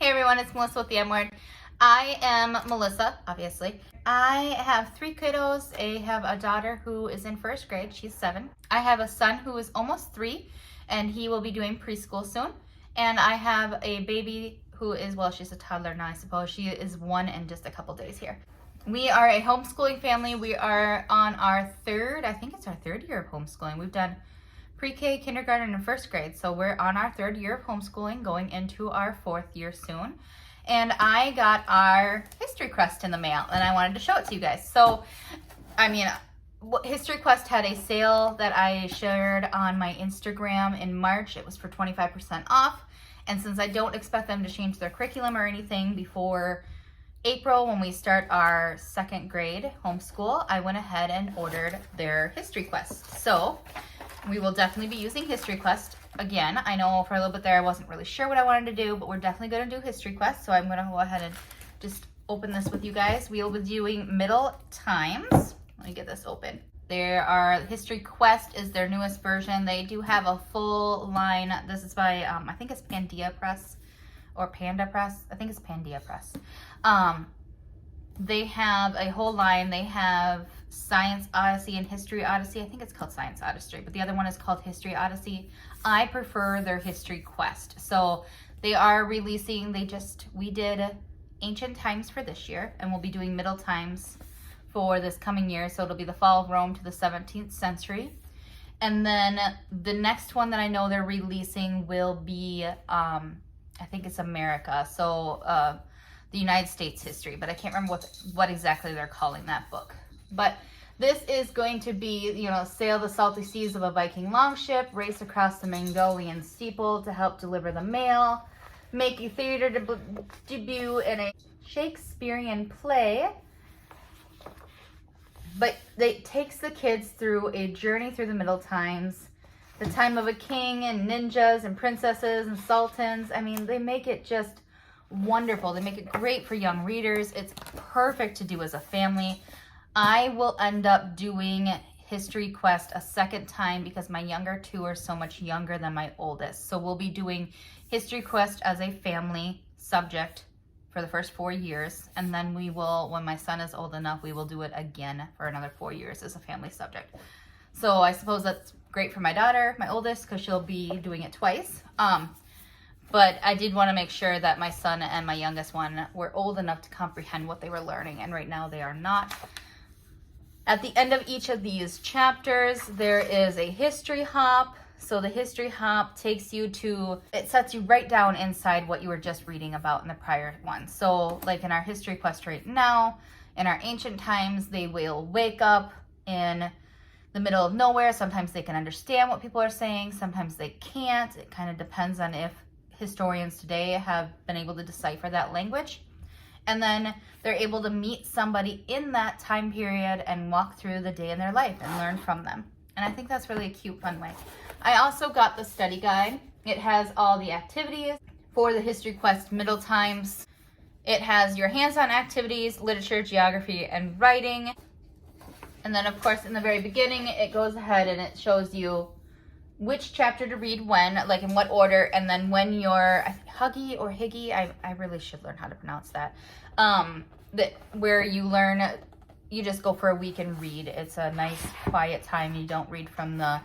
Hey everyone, it's Melissa with the M Word. I am Melissa, obviously. I have 3 kiddos. I have a daughter who is in 1st grade. She's 7. I have a son who is almost 3, and he will be doing preschool soon. And I have a baby who is, well, she's a toddler now, I suppose. She is 1 in just a couple days here. We are a homeschooling family. We are on our 3rd, I think it's our 3rd year of homeschooling. We've done pre-K, kindergarten, and 1st grade. So we're on our 3rd year of homeschooling, going into our 4th year soon. And I got our History Quest in the mail, and I wanted to show it to you guys. So, I mean, History Quest had a sale that I shared on my Instagram in March. It was for 25% off. And since I don't expect them to change their curriculum or anything before April, when we start our 2nd grade homeschool, I went ahead and ordered their History Quest. So we will definitely be using History Quest again. I know for a little bit there I wasn't really sure what I wanted to do, but we're definitely going to do History Quest. So I'm going to go ahead and just open this with you guys. We will be doing Middle Times. Let me get this open. History Quest is their newest version. They do have a full line. This is by, I think it's Pandia Press or Panda Press. I think it's Pandia Press. They have a whole line. They have Science Odyssey and History Odyssey. I think it's called Science Odyssey, but the other one is called History Odyssey. I prefer their History Quest. So they are releasing, we did Ancient Times for this year, and we'll be doing Middle Times for this coming year. So it'll be the fall of Rome to the 17th century. And then the next one that I know they're releasing will be, I think it's America. So the United States history, but I can't remember what exactly they're calling that book. But this is going to be, sail the salty seas of a Viking longship, race across the Mongolian steeple to help deliver the mail, make a theater debut in a Shakespearean play. But it takes the kids through a journey through the Middle Times, the time of a king and ninjas and princesses and sultans. I mean, they make it just wonderful. They make it great for young readers. It's perfect to do as a family. I will end up doing History Quest a 2nd time because my younger 2 are so much younger than my oldest. So we'll be doing History Quest as a family subject for the first 4 years. And then we will, when my son is old enough, we will do it again for another 4 years as a family subject. So I suppose that's great for my daughter, my oldest, because she'll be doing it twice. But I did want to make sure that my son and my youngest one were old enough to comprehend what they were learning. And right now they are not. At the end of each of these chapters, there is a history hop. So the history hop takes you to, it sets you right down inside what you were just reading about in the prior one. So like in our History Quest right now, in our Ancient Times, they will wake up in the middle of nowhere. Sometimes they can understand what people are saying. Sometimes they can't. It kind of depends on if historians today have been able to decipher that language. And then they're able to meet somebody in that time period and walk through the day in their life and learn from them. And I think that's really a cute, fun way. I also got the study guide. It has all the activities for the History Quest Middle Times. It has your hands-on activities, literature, geography, and writing. And then, of course, in the very beginning, it goes ahead and it shows you which chapter to read when, like in what order, and then when you're Huggy or Higgy, I really should learn how to pronounce that. Where you learn, you just go for a week and read. It's a nice quiet time. You don't read from the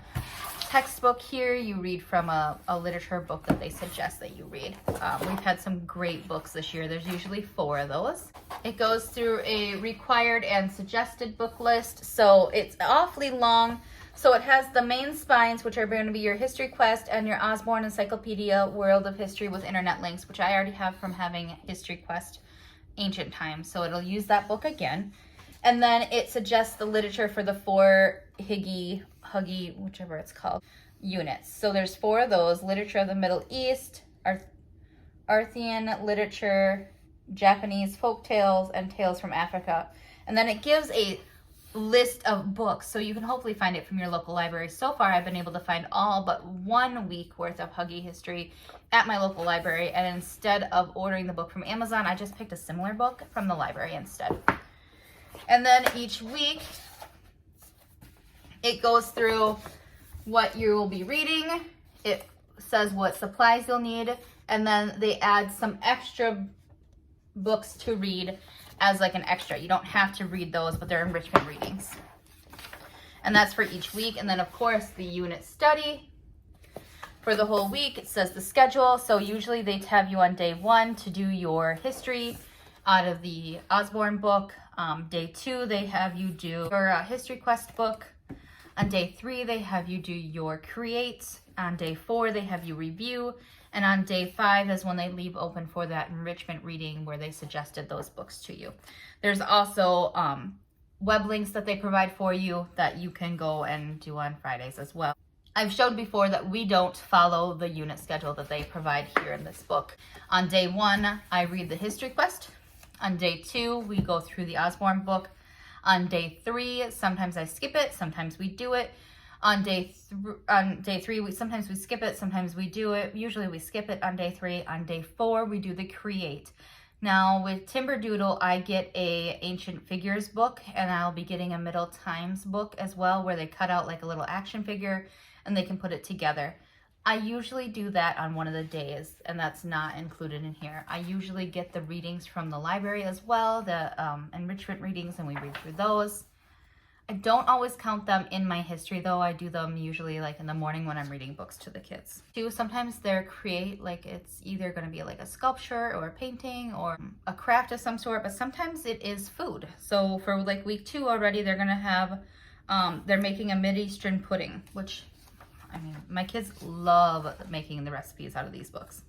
textbook here. You read from a literature book that they suggest that you read. We've had some great books this year. There's usually 4 of those. It goes through a required and suggested book list, so it's awfully long. So it has the main spines, which are going to be your History Quest and your Osborne Encyclopedia World of History with internet links, which I already have from having History Quest Ancient Times. So it'll use that book again. And then it suggests the literature for the 4 Huggy, whichever it's called, units. So there's 4 of those: literature of the Middle East, Arthian literature, Japanese folk tales, and tales from Africa. And then it gives a list of books, so you can hopefully find it from your local library. So far I've been able to find all but 1 week worth of Huggy history at my local library, and instead of ordering the book from Amazon, I just picked a similar book from the library instead. And then each week it goes through what you will be reading. It says what supplies you'll need, And then they add some extra books to read as like an extra. You don't have to read those, but they're enrichment readings. And that's for each week. And then of course the unit study for the whole week. It says the schedule. So usually they have you on day 1 to do your history out of the Osborne book. Day 2, they have you do your history quest book. On day 3, they have you do your create. On day 4, they have you review. And on day 5 is when they leave open for that enrichment reading where they suggested those books to you. There's also web links that they provide for you that you can go and do on Fridays as well. I've showed before that we don't follow the unit schedule that they provide here in this book. On day 1, I read the history quest. On day 2, we go through the Osborne book. On day 3, sometimes I skip it, sometimes we do it. On day 3, sometimes we skip it, sometimes we do it. Usually we skip it on day 3. On day 4, we do the create. Now with Timberdoodle, I get a ancient figures book, and I'll be getting a Middle Times book as well, where they cut out like a little action figure and they can put it together. I usually do that on one of the days, and that's not included in here. I usually get the readings from the library as well, the enrichment readings, and we read through those. I don't always count them in my history though. I do them usually like in the morning when I'm reading books to the kids. Sometimes they're create, like it's either going to be like a sculpture or a painting or a craft of some sort, but sometimes it is food. So for like week 2 already, they're going to have, they're making a Mideastern pudding, which I mean, my kids love making the recipes out of these books.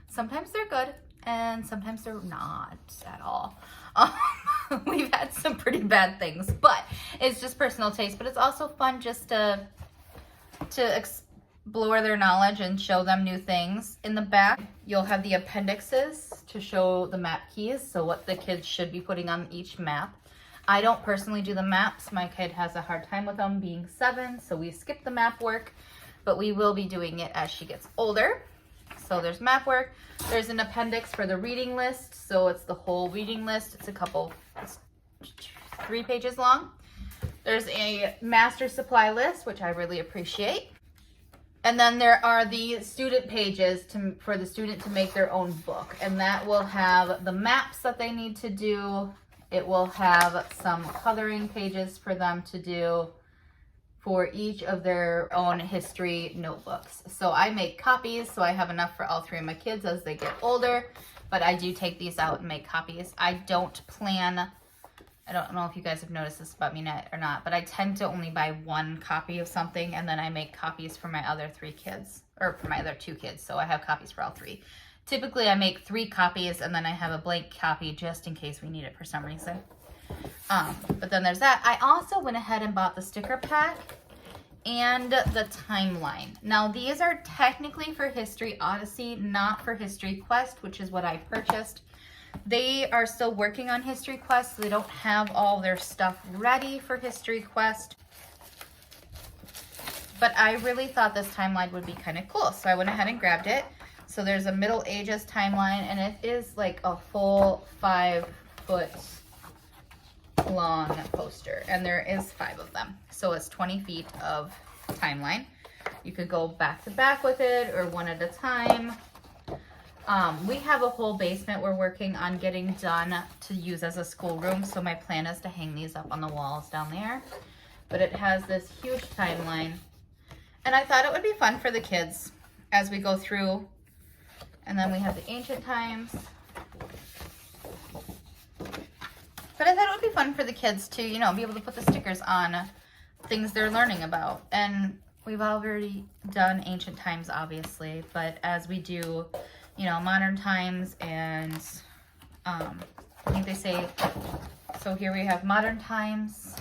Sometimes they're good and sometimes they're not at all. We've had some pretty bad things, but it's just personal taste. But it's also fun just to explore their knowledge and show them new things. In the back, you'll have the appendixes to show the map keys, so what the kids should be putting on each map. I don't personally do the maps. My kid has a hard time with them being 7, so we skip the map work, but we will be doing it as she gets older. So there's map work. There's an appendix for the reading list. So it's the whole reading list. It's 3 pages long. There's a master supply list, which I really appreciate. And then there are the student pages for the student to make their own book. And that will have the maps that they need to do. It will have some coloring pages for them to do for each of their own history notebooks. So I make copies, so I have enough for all 3 of my kids as they get older, but I do take these out and make copies. I don't know if you guys have noticed this about me or not, but I tend to only buy 1 copy of something, and then I make copies for my other 3 kids, or for my other 2 kids, so I have copies for all 3. Typically I make 3 copies, and then I have a blank copy just in case we need it for some reason. But then there's that. I also went ahead and bought the sticker pack and the timeline. Now these are technically for History Odyssey, not for History Quest, which is what I purchased. They are still working on History Quest, so they don't have all their stuff ready for History Quest. But I really thought this timeline would be kind of cool, so I went ahead and grabbed it. So there's a Middle Ages timeline, and it is like a full 5-foot long poster, and there is 5 of them, so it's 20 feet of timeline. You could go back to back with it or one at a time. We have a whole basement we're working on getting done to use as a schoolroom, so my plan is to hang these up on the walls down there. But it has this huge timeline, and I thought it would be fun for the kids as we go through. And then we have the ancient times. But I thought it would be fun for the kids to, you know, be able to put the stickers on things they're learning about. And we've already done ancient times, obviously, but as we do, you know, modern times and I think they say, so here we have modern times,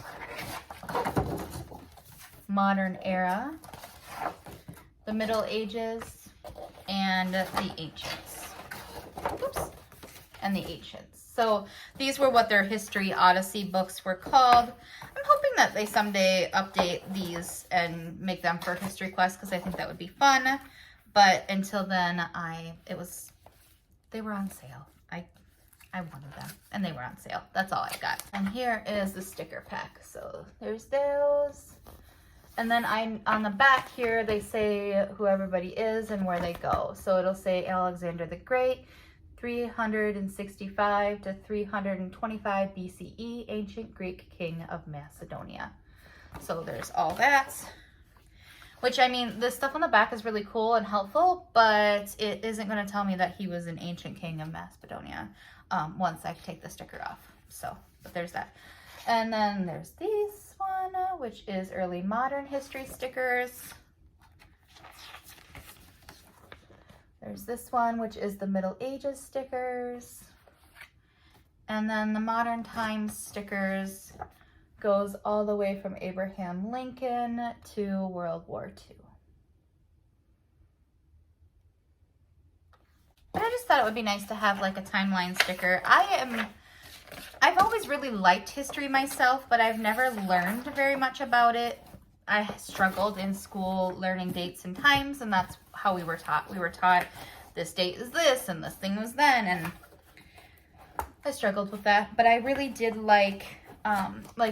modern era, the Middle Ages, and the ancients. Oops. And the ancients. So these were what their History Odyssey books were called. I'm hoping that they someday update these and make them for History Quest, because I think that would be fun. But until then, they were on sale. I wanted them, and they were on sale. That's all I got. And here is the sticker pack. So there's those. And then on the back here, they say who everybody is and where they go. So it'll say Alexander the Great, 365 to 325 BCE, ancient Greek king of Macedonia. So there's all that. Which, I mean, this stuff on the back is really cool and helpful, but it isn't going to tell me that he was an ancient king of Macedonia once I take the sticker off. So, but there's that. And then there's this one, which is early modern history stickers. There's this one, which is the Middle Ages stickers. And then the modern times stickers goes all the way from Abraham Lincoln to World War II. But I just thought it would be nice to have like a timeline sticker. I've always really liked history myself, but I've never learned very much about it. I struggled in school learning dates and times, and that's how we were taught. We were taught this date is this and this thing was then, and I struggled with that. But I really did like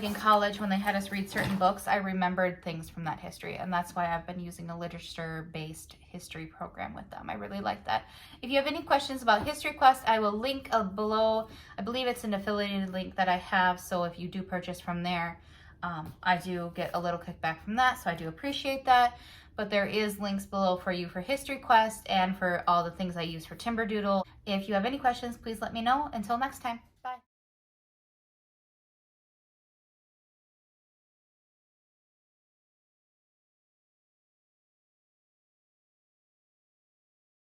in college when they had us read certain books, I remembered things from that history, and that's why I've been using a literature-based history program with them. I really like that. If you have any questions about History Quest, I will link below. I believe it's an affiliated link that I have, so if you do purchase from there, I do get a little kickback from that, so I do appreciate that. But there is links below for you for History Quest and for all the things I use for Timberdoodle. If you have any questions, please let me know. Until next time.